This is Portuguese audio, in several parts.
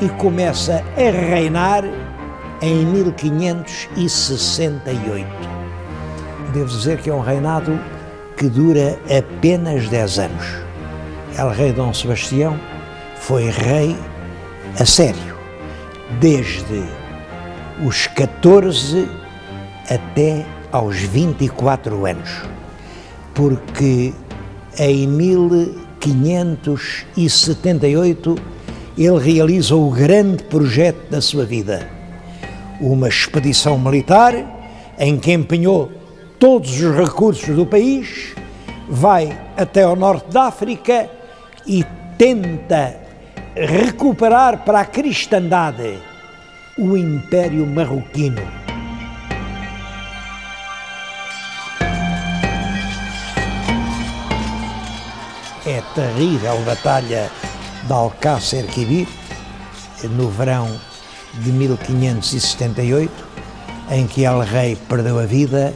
e começa a reinar em 1568. Devo dizer que é um reinado que dura apenas 10 anos. El Rei Dom Sebastião foi rei a sério, desde os 14 até aos 24 anos, porque em 1578 ele realiza o grande projeto da sua vida, uma expedição militar em que empenhou todos os recursos do país, vai até ao norte da África e tenta recuperar para a cristandade o Império Marroquino. É a terrível batalha de Alcácer Quibir, no verão de 1578, em que El Rei perdeu a vida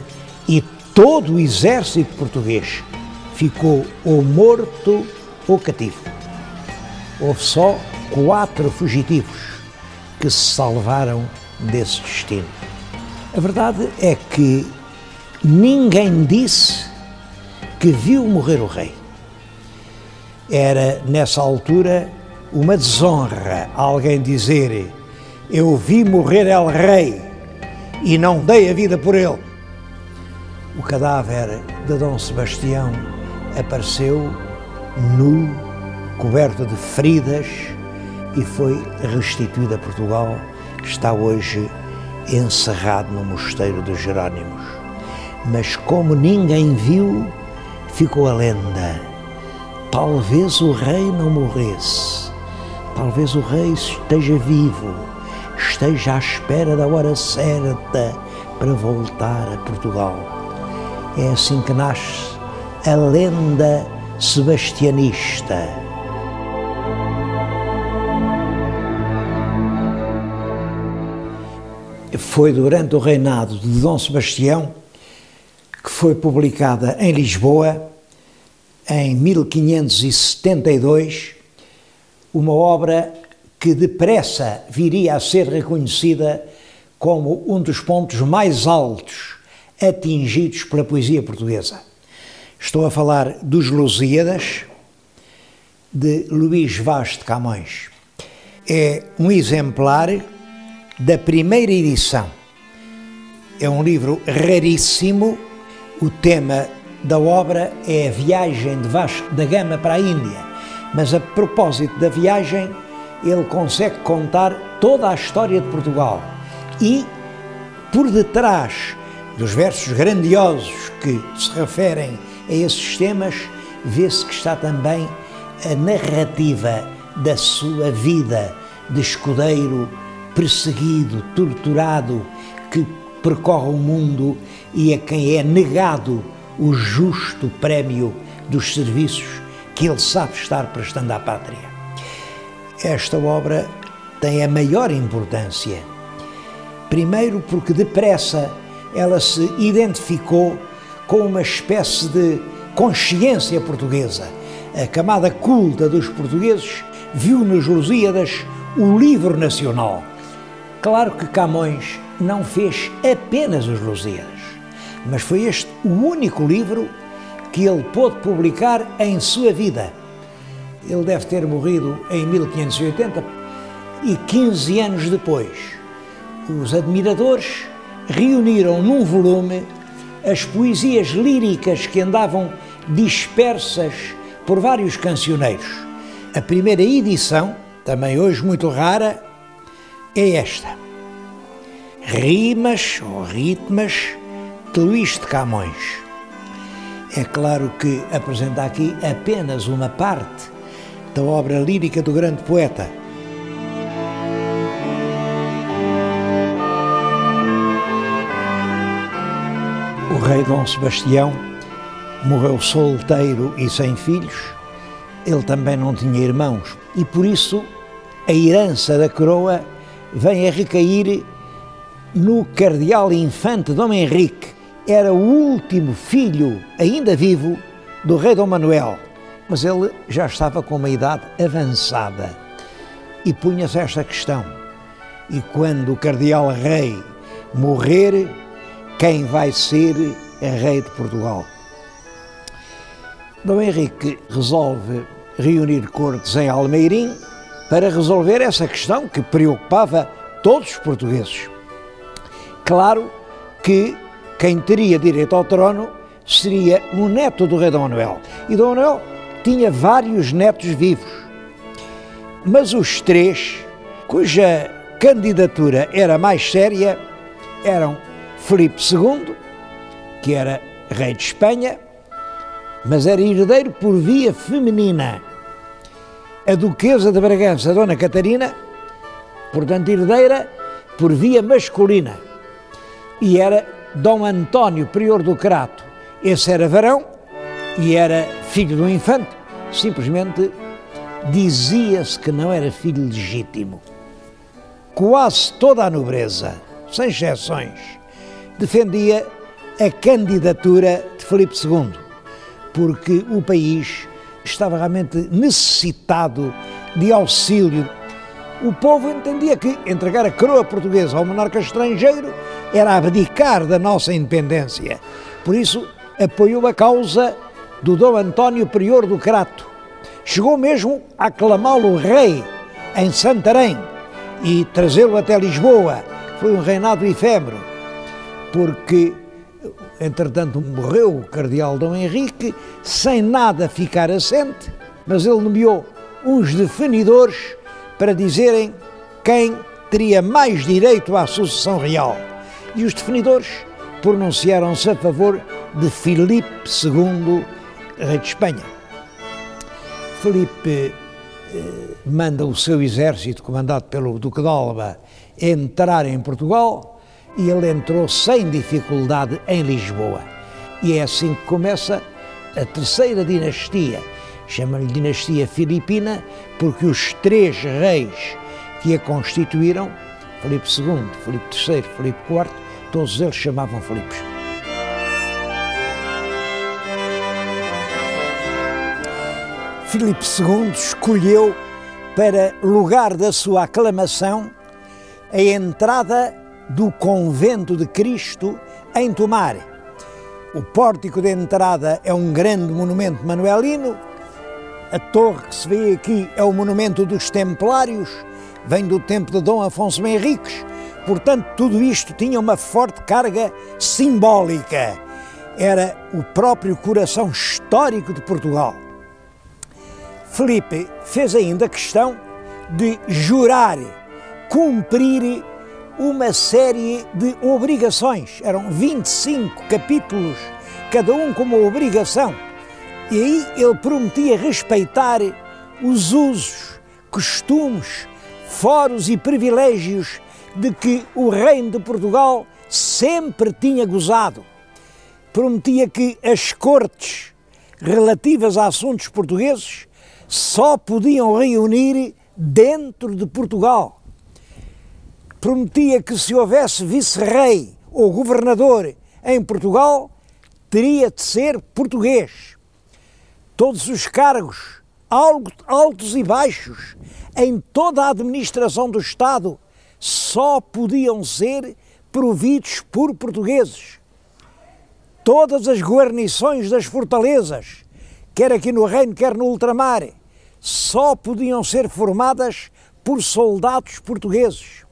e todo o exército português ficou ou morto ou cativo. Houve só 4 fugitivos que se salvaram desse destino. A verdade é que ninguém disse que viu morrer o rei. Era, nessa altura, uma desonra alguém dizer: eu vi morrer El Rei e não dei a vida por ele. O cadáver de Dom Sebastião apareceu nu, coberto de feridas, e foi restituído a Portugal. Está hoje encerrado no Mosteiro dos Jerónimos. Mas como ninguém viu, ficou a lenda. Talvez o rei não morresse, talvez o rei esteja vivo, esteja à espera da hora certa para voltar a Portugal. É assim que nasce a lenda sebastianista. Foi durante o reinado de Dom Sebastião que foi publicada em Lisboa, em 1572, uma obra que depressa viria a ser reconhecida como um dos pontos mais altos atingidos pela poesia portuguesa. Estou a falar dos Lusíadas, de Luís Vaz de Camões. É um exemplar da primeira edição. É um livro raríssimo. O tema da obra é a viagem de Vasco da Gama para a Índia, mas a propósito da viagem ele consegue contar toda a história de Portugal e, por detrás dos versos grandiosos que se referem a esses temas, vê-se que está também a narrativa da sua vida de escudeiro perseguido, torturado, que percorre o mundo e a quem é negado o justo prémio dos serviços que ele sabe estar prestando à pátria. Esta obra tem a maior importância. Primeiro porque depressa ela se identificou com uma espécie de consciência portuguesa. A camada culta dos portugueses viu nos Lusíadas o livro nacional. Claro que Camões não fez apenas os Lusíadas, mas foi este o único livro que ele pôde publicar em sua vida. Ele deve ter morrido em 1580 e 15 anos depois, os admiradores reuniram num volume as poesias líricas que andavam dispersas por vários cancioneiros. A primeira edição, também hoje muito rara, é esta: Rimas ou Ritmas de Luís de Camões. É claro que apresenta aqui apenas uma parte da obra lírica do grande poeta. O rei Dom Sebastião morreu solteiro e sem filhos. Ele também não tinha irmãos e por isso a herança da coroa vem a recair no cardeal infante Dom Henrique. Era o último filho ainda vivo do rei Dom Manuel, mas ele já estava com uma idade avançada. e punha-se esta questão: e quando o cardeal rei morrer, quem vai ser rei de Portugal? Dom Henrique resolve reunir cortes em Almeirim para resolver essa questão que preocupava todos os portugueses. Claro que quem teria direito ao trono seria um neto do rei Dom Manuel. E Dom Manuel tinha vários netos vivos. Mas os três, cuja candidatura era mais séria, eram Filipe II, que era rei de Espanha, mas era herdeiro por via feminina. A duquesa de Bragança, Dona Catarina, portanto herdeira por via masculina. E era Dom António, prior do Crato. Esse era varão e era filho do infante. Simplesmente dizia-se que não era filho legítimo. Quase toda a nobreza, sem exceções, defendia a candidatura de Filipe II, porque o país estava realmente necessitado de auxílio. O povo entendia que entregar a coroa portuguesa ao monarca estrangeiro era abdicar da nossa independência. Por isso, apoiou a causa do Dom António, prior do Crato. Chegou mesmo a aclamá-lo rei em Santarém e trazê-lo até Lisboa. Foi um reinado efêmero, porque, entretanto, morreu o cardeal Dom Henrique, sem nada ficar assente, mas ele nomeou uns definidores para dizerem quem teria mais direito à sucessão real. E os definidores pronunciaram-se a favor de Filipe II, rei de Espanha. Filipe manda o seu exército, comandado pelo Duque de Alba, entrar em Portugal, e ele entrou sem dificuldade em Lisboa. E é assim que começa a terceira dinastia. Chama-lhe dinastia filipina porque os três reis que a constituíram, Filipe II, Filipe III, Filipe IV, todos eles chamavam Filipes. Filipe II escolheu para lugar da sua aclamação a entrada do Convento de Cristo em Tomar. O pórtico de entrada é um grande monumento manuelino. A torre que se vê aqui é o monumento dos Templários, vem do tempo de Dom Afonso Henriques. Portanto, tudo isto tinha uma forte carga simbólica. Era o próprio coração histórico de Portugal. Filipe fez ainda questão de jurar, cumprir uma série de obrigações. Eram 25 capítulos, cada um com uma obrigação. E aí ele prometia respeitar os usos, costumes, foros e privilégios de que o reino de Portugal sempre tinha gozado. Prometia que as cortes relativas a assuntos portugueses só podiam reunir dentro de Portugal. Prometia que se houvesse vice-rei ou governador em Portugal, teria de ser português. Todos os cargos, altos e baixos, em toda a administração do Estado, só podiam ser providos por portugueses. Todas as guarnições das fortalezas, quer aqui no Reino, quer no ultramar, só podiam ser formadas por soldados portugueses.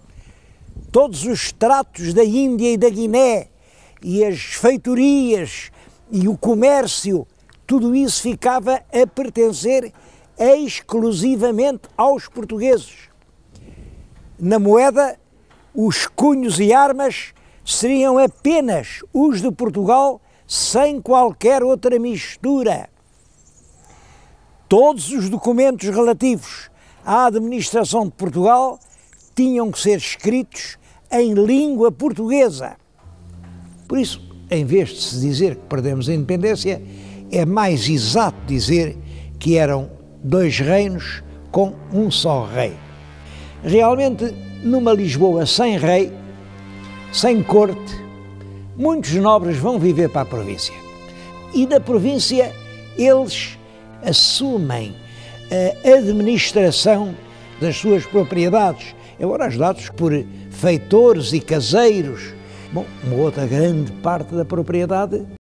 Todos os tratos da Índia e da Guiné, e as feitorias, e o comércio, tudo isso ficava a pertencer exclusivamente aos portugueses. Na moeda, os cunhos e armas seriam apenas os de Portugal, sem qualquer outra mistura. Todos os documentos relativos à administração de Portugal tinham que ser escritos em língua portuguesa. Por isso, em vez de se dizer que perdemos a independência, é mais exato dizer que eram dois reinos com um só rei. Realmente, numa Lisboa sem rei, sem corte, muitos nobres vão viver para a província. E da província eles assumem a administração das suas propriedades, embora ajudados por feitores e caseiros. Bom, uma outra grande parte da propriedade